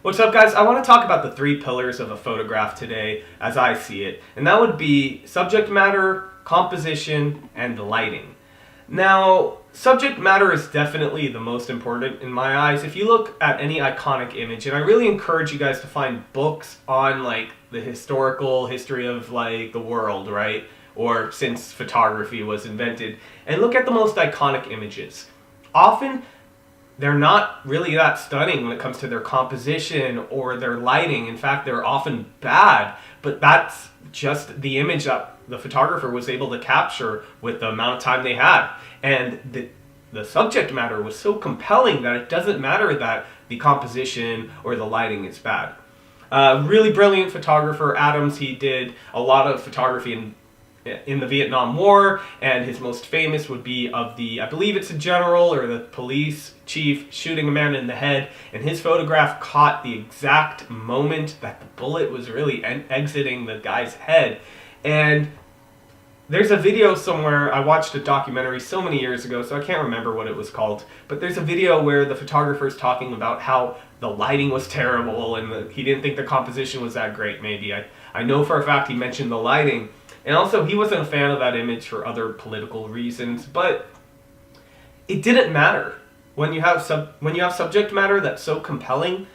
What's up, guys? I want to talk about the three pillars of a photograph today as I see it, and that would be subject matter, composition, and lighting. Now, subject matter is definitely the most important in my eyes. If you look at any iconic image, and I really encourage you guys to find books on like the historical history of like the world, right? Or since photography was invented, and look at the most iconic images. Often, they're not really that stunning when it comes to their composition or their lighting. In fact, they're often bad, but that's just the image that the photographer was able to capture with the amount of time they had. And the subject matter was so compelling that it doesn't matter that the composition or the lighting is bad. Really brilliant photographer, Adams, he did a lot of photography in the Vietnam War, and his most famous would be of the, I believe it's a general or the police chief shooting a man in the head, and his photograph caught the exact moment that the bullet was really exiting the guy's head. And there's a video somewhere, I watched a documentary so many years ago, so I can't remember what it was called, but there's a video where the photographer's talking about how the lighting was terrible and he didn't think the composition was that great, maybe. I know for a fact he mentioned the lighting. And also, he wasn't a fan of that image for other political reasons, but it didn't matter. When you have subject matter that's so compelling,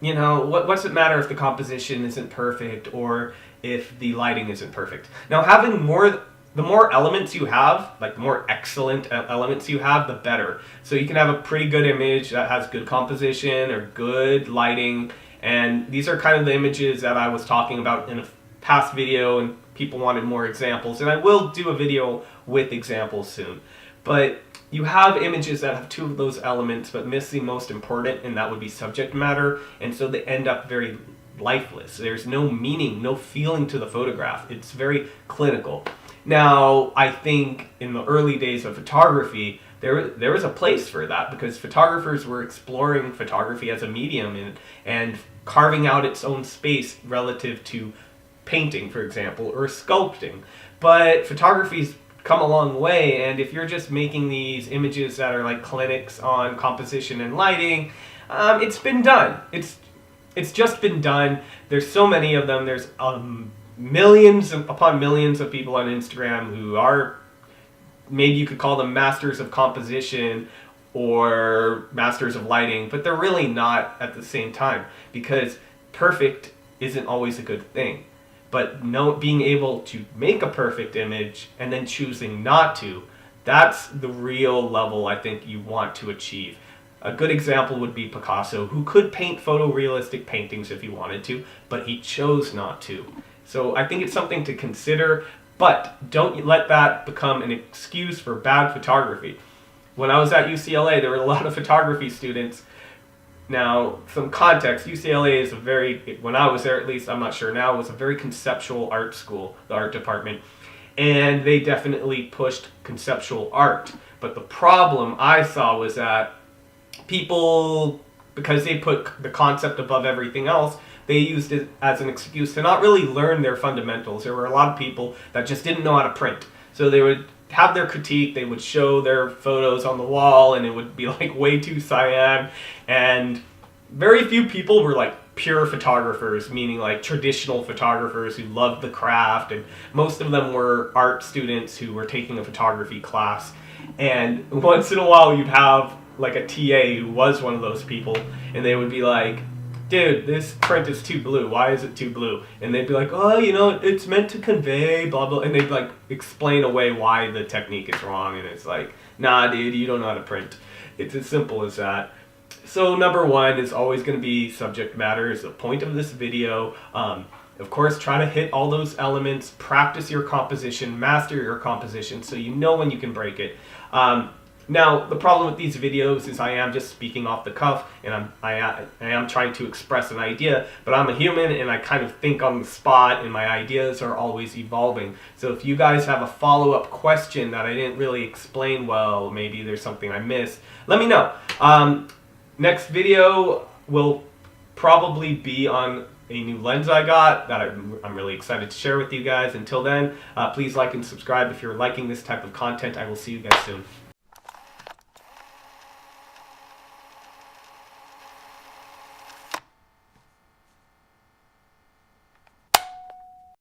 you know, what's it matter if the composition isn't perfect or if the lighting isn't perfect? Now, having the more elements you have, like the more excellent elements you have, the better. So you can have a pretty good image that has good composition or good lighting, and these are kind of the images that I was talking about in a past video, and people wanted more examples, and I will do a video with examples soon. But you have images that have two of those elements but miss the most important, and that would be subject matter, and so they end up very lifeless. There's no meaning, no feeling to the photograph. It's very clinical. Now, I think in the early days of photography, there was a place for that because photographers were exploring photography as a medium and carving out its own space relative to painting, for example, or sculpting. But photography's come a long way, and if you're just making these images that are like clinics on composition and lighting, it's been done. It's just been done. There's so many of them. There's millions upon millions of people on Instagram who are, maybe you could call them masters of composition or masters of lighting, but they're really not at the same time, because perfect isn't always a good thing. But being able to make a perfect image and then choosing not to, that's the real level I think you want to achieve. A good example would be Picasso, who could paint photorealistic paintings if he wanted to, but he chose not to. So I think it's something to consider, but don't let that become an excuse for bad photography. When I was at UCLA, there were a lot of photography students. Now, some context, UCLA is when I was there at least, I'm not sure now, it was a very conceptual art school, the art department. And they definitely pushed conceptual art. But the problem I saw was that people, because they put the concept above everything else, they used it as an excuse to not really learn their fundamentals. There were a lot of people that just didn't know how to print. So they would have their critique, they would show their photos on the wall, and it would be like way too cyan, and very few people were like pure photographers, meaning like traditional photographers who loved the craft, and most of them were art students who were taking a photography class. And once in a while you'd have like a TA who was one of those people, and they would be like, dude, this print is too blue. Why is it too blue? And they'd be like, oh, you know, it's meant to convey, blah, blah. And they'd like explain away why the technique is wrong. And it's like, nah, dude, you don't know how to print. It's as simple as that. So number one is always going to be subject matter is the point of this video. Of course, try to hit all those elements, practice your composition, master your composition so you know when you can break it. Now, the problem with these videos is I am just speaking off the cuff, and I am trying to express an idea, but I'm a human, and I kind of think on the spot, and my ideas are always evolving. So if you guys have a follow-up question that I didn't really explain well, maybe there's something I missed, let me know. Next video will probably be on a new lens I got that I'm really excited to share with you guys. Until then, please like and subscribe if you're liking this type of content. I will see you guys soon.